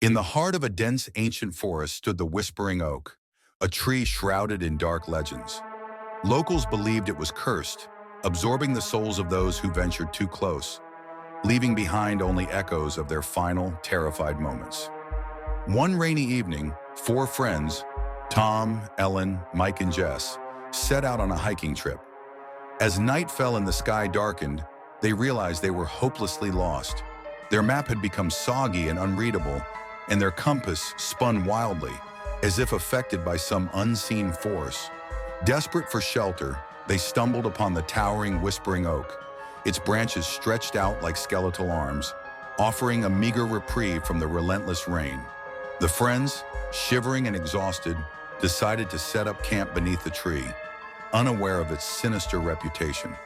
In the heart of a dense ancient forest stood the Whispering Oak, a tree shrouded in dark legends. Locals believed it was cursed, absorbing the souls of those who ventured too close, leaving behind only echoes of their final, terrified moments. One rainy evening, four friends, Tom, Ellen, Mike, and Jess, set out on a hiking trip. As night fell and the sky darkened, they realized they were hopelessly lost. Their map had become soggy and unreadable, and their compass spun wildly, as if affected by some unseen force. Desperate for shelter, they stumbled upon the towering Whispering Oak, its branches stretched out like skeletal arms, offering a meager reprieve from the relentless rain. The friends, shivering and exhausted, decided to set up camp beneath the tree, unaware of its sinister reputation.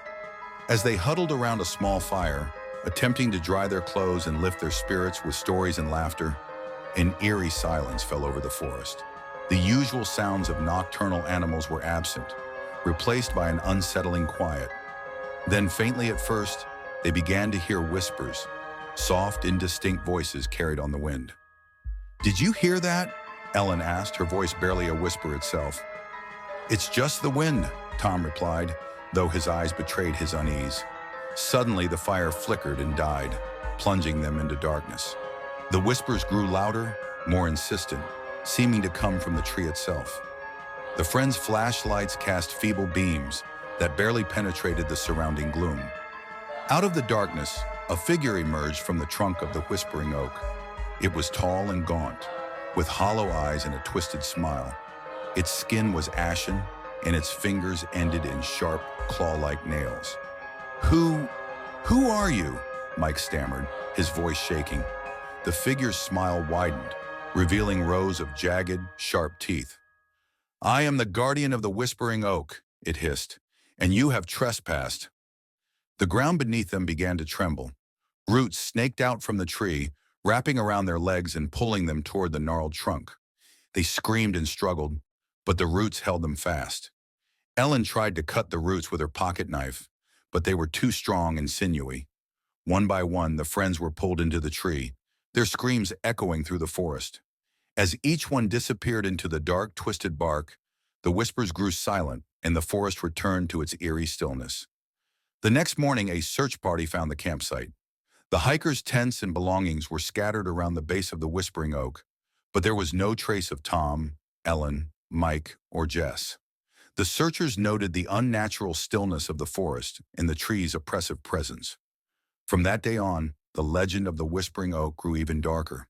As they huddled around a small fire, attempting to dry their clothes and lift their spirits with stories and laughter, an eerie silence fell over the forest. The usual sounds of nocturnal animals were absent, replaced by an unsettling quiet. Then faintly at first, they began to hear whispers, soft, indistinct voices carried on the wind. "Did you hear that?" Ellen asked, her voice barely a whisper itself. "It's just the wind," Tom replied, though his eyes betrayed his unease. Suddenly, the fire flickered and died, plunging them into darkness. The whispers grew louder, more insistent, seeming to come from the tree itself. The friends' flashlights cast feeble beams that barely penetrated the surrounding gloom. Out of the darkness, a figure emerged from the trunk of the Whispering Oak. It was tall and gaunt, with hollow eyes and a twisted smile. Its skin was ashen, and its fingers ended in sharp, claw-like nails. Who are you?" Mike stammered, his voice shaking. The figure's smile widened, revealing rows of jagged, sharp teeth. "I am the guardian of the Whispering Oak," it hissed, "and you have trespassed." The ground beneath them began to tremble. Roots snaked out from the tree, wrapping around their legs and pulling them toward the gnarled trunk. They screamed and struggled, but the roots held them fast. Ellen tried to cut the roots with her pocket knife, but they were too strong and sinewy. One by one, the friends were pulled into the tree, their screams echoing through the forest. As each one disappeared into the dark, twisted bark, the whispers grew silent and the forest returned to its eerie stillness. The next morning, a search party found the campsite. The hikers' tents and belongings were scattered around the base of the Whispering Oak, but there was no trace of Tom, Ellen, Mike, or Jess. The searchers noted the unnatural stillness of the forest and the tree's oppressive presence. From that day on, the legend of the Whispering Oak grew even darker.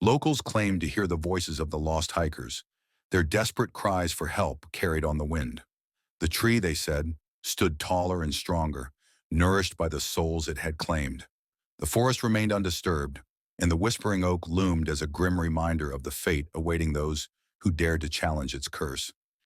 Locals claimed to hear the voices of the lost hikers, their desperate cries for help carried on the wind. The tree, they said, stood taller and stronger, nourished by the souls it had claimed. The forest remained undisturbed, and the Whispering Oak loomed as a grim reminder of the fate awaiting those who dared to challenge its curse.